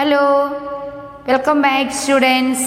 Hello, welcome back students.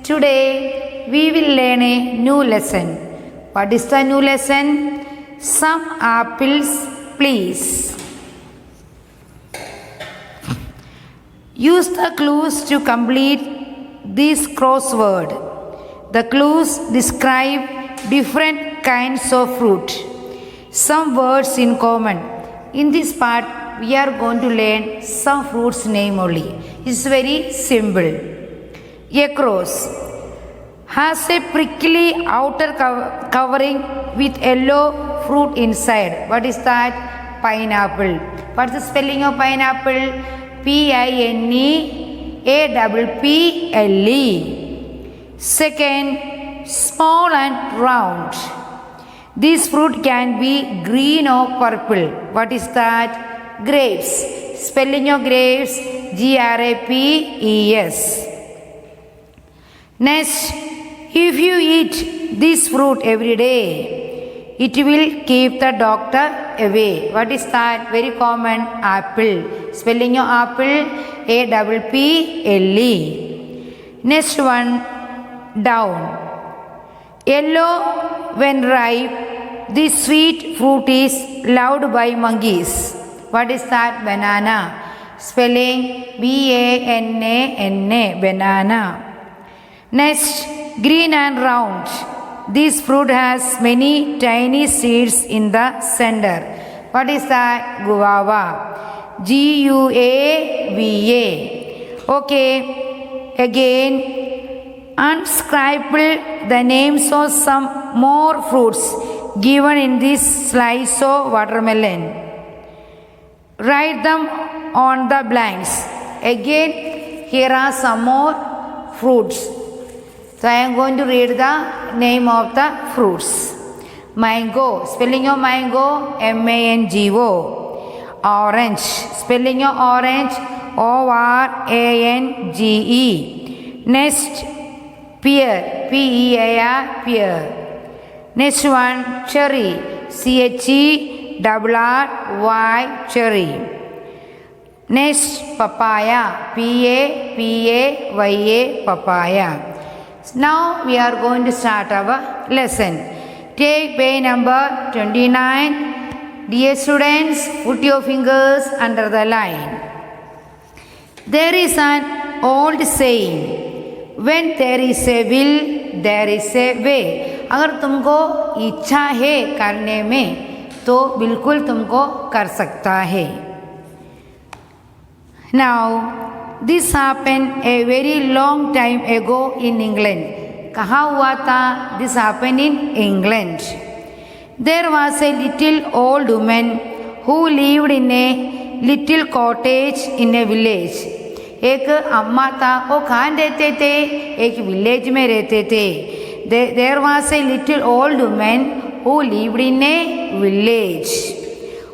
Today we will learn a new lesson. What is the new lesson? Some apples, please. Use the clues to complete this crossword. The clues describe different kinds of fruit. Some words in common. In this part, we are going to learn some fruits name only. It's very simple. Across has a prickly outer covering with yellow fruit inside. What is that? Pineapple. What's the spelling of pineapple? Pineapple. Second, small and round. This fruit can be green or purple. What is that? Grapes. Spelling of grapes, grapes. Next, if you eat this fruit every day, it will keep the doctor away. What is that? Very common, apple. Spelling of apple, apple. Next one, down. Yellow when ripe, this sweet fruit is loved by monkeys. What is that? Banana. Spelling banana, banana. Next, green and round. This fruit has many tiny seeds in the center. What is that? Guava. Guava. Okay, again, unscribble the names of some more fruits given in this slice of watermelon. Write them on the blanks. Again, here are some more fruits. So I am going to read the name of the fruits. Mango. Spelling of mango, mango. Orange. Spelling of orange, orange. Next, pear. pear. Next one, cherry. CHERRY, cherry. Next, papaya. PAPAYA, papaya. Now we are going to start our lesson. Take page number 29. Dear students, put your fingers under the line. There is an old saying, when there is a will, there is a way. अगर तुमको इच्छा है करने में तो बिल्कुल तुमको कर सकता है. Now, this happened a very long time ago in England. कहाँ हुआ था? This happened in England. There was a little old woman who lived in a little cottage in a village. एक अम्मा था, वो कहाँ रहते थे? एक विलेज में रहते थे. There was a little old woman who lived in a village.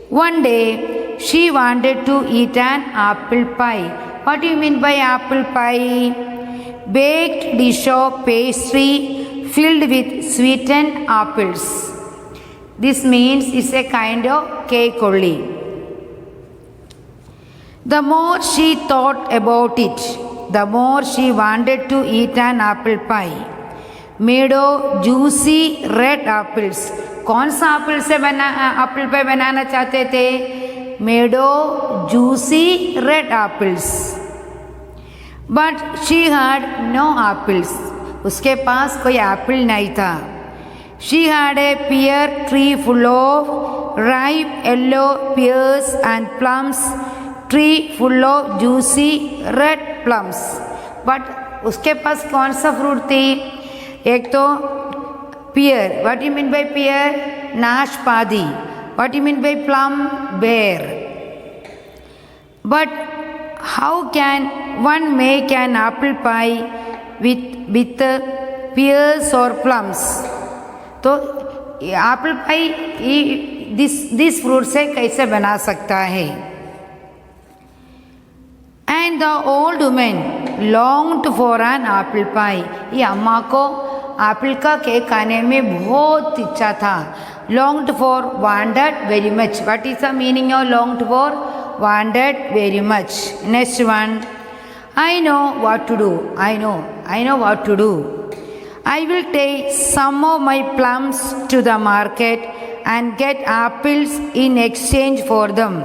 One day, she wanted to eat an apple pie. What do you mean by apple pie? Baked dish of pastry filled with sweetened apples. This means it's a kind of cake only. The more she thought about it, the more she wanted to eat an apple pie. Made of juicy red apples. कौन सा Apple से apple pie बनाना चाहते थे? Made of juicy red apples. But she had no apples. उसके पास कोई Apple नहीं था. She had a pear tree full of ripe yellow pears and plums. Tree full of juicy red plums. But उसके पास कौन सा fruit थी? एक तो pear. What do you mean by pear? Nashpadi. What do you mean by plum? Pear. But how can one make an apple pie with pears or plums? तो apple pie this fruit से कैसे बना सकता है? And the old woman longed for an apple pie. ये अम्मा को Apple का केक खाने में बहुत इच्छा था. Longed for, wanted very much. What is the meaning of longed for? Wanted very much. Next one. I know what to do. I know what to do. I will take some of my plums to the market and get apples in exchange for them.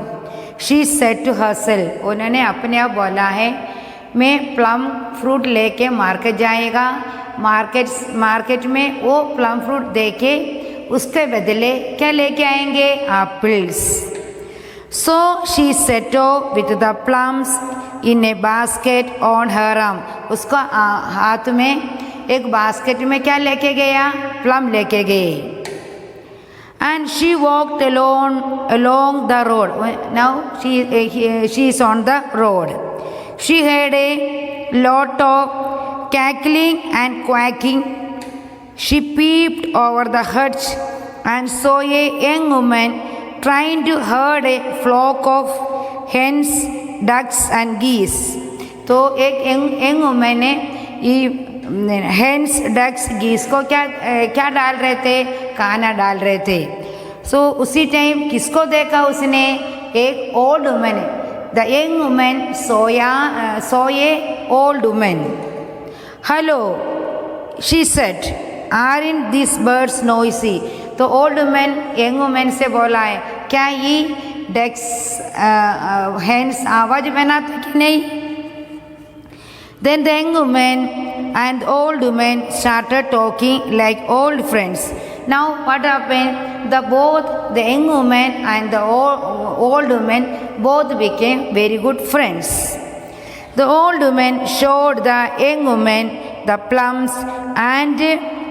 She said to herself. उन्होंने अपने आप बोला है मैं plum fruit लेके market जाएगा, market में वो प्लम फ्रूट देके उसके बदले क्या लेके आएंगे? Apples. So she set off with the plums in a basket on her arm. उसका हाथ में एक बास्केट में क्या लेके गया? प्लम लेके गए. And she walked along the road. Now she is on the road. She heard a lot of cackling and quacking. She peeped over the hedge and saw a young woman trying to herd a flock of hens, ducks and geese. तो एक young woman ने ये hence ducks गीस को क्या डाल रहे थे? खाना डाल रहे थे. सो उसी टाइम किसको देखा उसने? एक old woman. The young woman saw a old woman. Hello, she said, are in this birds noisy. तो ओल्ड वुमन यंग वुमन से बोला है क्या ये डक्स हेन्स आवाज बनाते कि नहीं? Then the young woman and old woman started talking like old friends. Now what happened? Both the young woman and the old woman both became very good friends. The old woman showed the young woman the plums and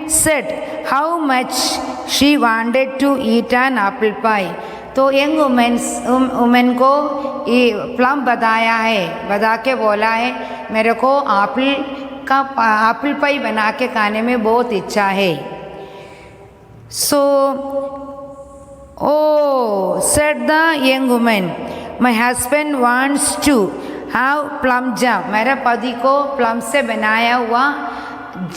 said how much she wanted to eat an apple pie. तो young women को ये plum बता के बोला है मेरे को apple pie बना के खाने में बहुत इच्छा है. सो said the young woman, my husband wants to have plum jam. मेरे पति को प्लम से बनाया हुआ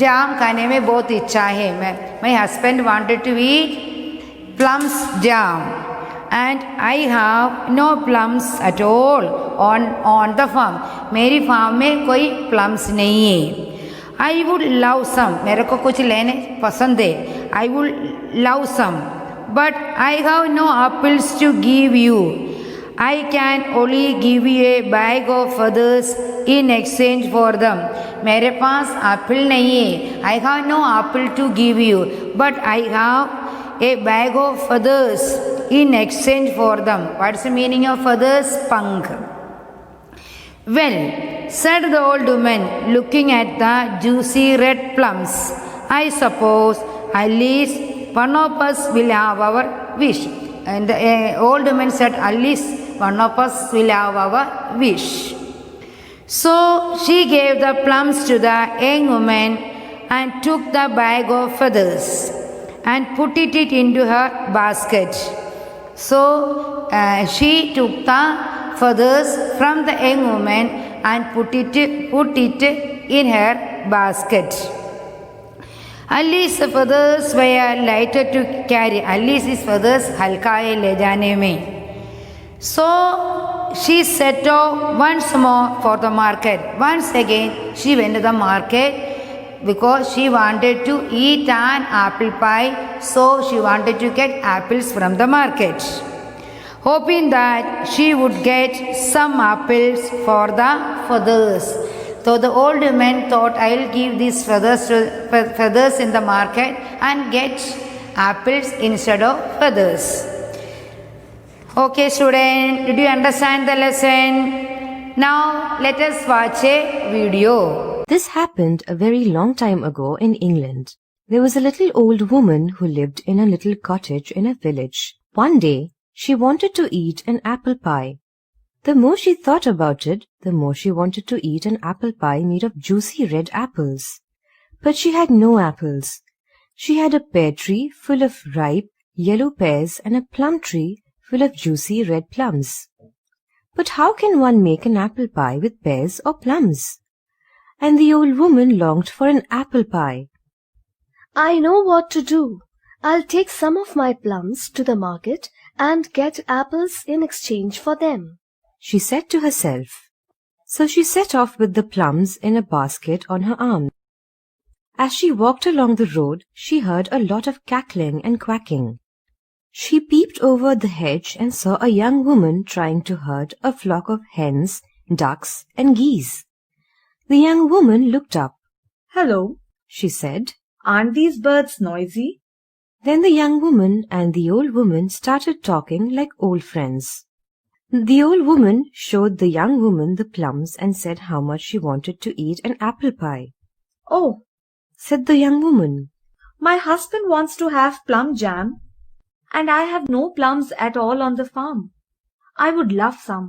जाम खाने में बहुत इच्छा है. My husband wanted to eat plums jam. And I have no plums at all on the farm. मेरी फार्म में कोई प्लम्स नहीं है. I would love some. मेरे को कुछ लेने पसंद है. I would love some. But I have no apples to give you. I can only give you a bag of feathers in exchange for them. मेरे पास एप्पल नहीं है. I have no apple to give you. But I have a bag of feathers in exchange for them. What's the meaning of feathers? Punk. Well, said the old woman, looking at the juicy red plums, I suppose at least one of us will have our wish. And the old woman said, at least one of us will have our wish. So she gave the plums to the young woman and took the bag of feathers and put it into her basket. So she took the feathers from the young woman and put it in her basket. At least the feathers were lighter to carry. At least these feathers हल्का है ले जाने में. So she set off once more for the market. Once again she went to the market because she wanted to eat an apple pie, so she wanted to get apples from the market, hoping that she would get some apples for the feathers. So the old woman thought, I will give these feathers in the market and get apples instead of feathers. Okay student, did you understand the lesson? Now let us watch a video. This happened a very long time ago in England. There was a little old woman who lived in a little cottage in a village. One day, she wanted to eat an apple pie. The more she thought about it, the more she wanted to eat an apple pie made of juicy red apples. But she had no apples. She had a pear tree full of ripe, yellow pears and a plum tree full of juicy red plums. But how can one make an apple pie with pears or plums? And the old woman longed for an apple pie. I know what to do. I'll take some of my plums to the market and get apples in exchange for them, she said to herself. So she set off with the plums in a basket on her arm. As she walked along the road, she heard a lot of cackling and quacking. She peeped over the hedge and saw a young woman trying to herd a flock of hens, ducks, and geese. The young woman looked up. "Hello," She said. "aren't these birds noisy?" Then the young woman and the old woman started talking like old friends. The old woman showed the young woman the plums and said how much she wanted to eat an apple pie. "Oh, Said the young woman, my husband wants to have plum jam, and I have no plums at all on the farm. I would love some,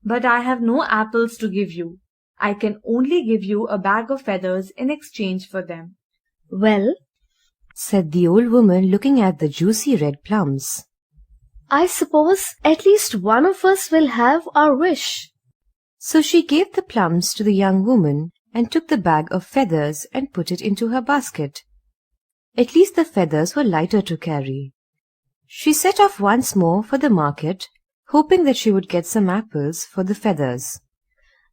but I have no apples to give you. I can only give you a bag of feathers in exchange for them." Well, said the old woman looking at the juicy red plums. I suppose at least one of us will have our wish. So she gave the plums to the young woman and took the bag of feathers and put it into her basket. At least the feathers were lighter to carry. She set off once more for the market, hoping that she would get some apples for the feathers.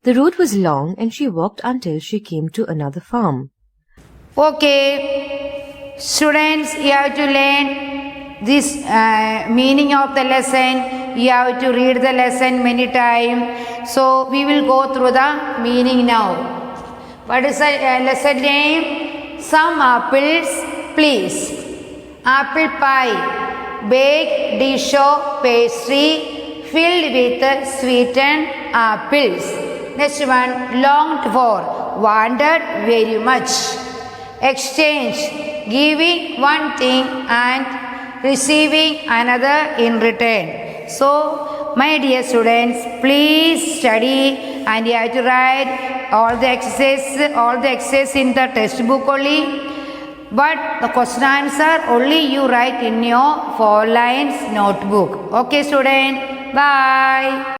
The road was long and she walked until she came to another farm. Okay, students, you have to learn this meaning of the lesson. You have to read the lesson many times. So we will go through the meaning now. What is the lesson name? Some apples, please. Apple pie, baked dish of pastry filled with sweetened apples. Next one, longed for, wanted very much. Exchange, giving one thing and receiving another in return. So, my dear students, please study and you have to write all the exercises in the textbook only. But the question answer only you write in your 4 lines notebook. Okay, student? Bye.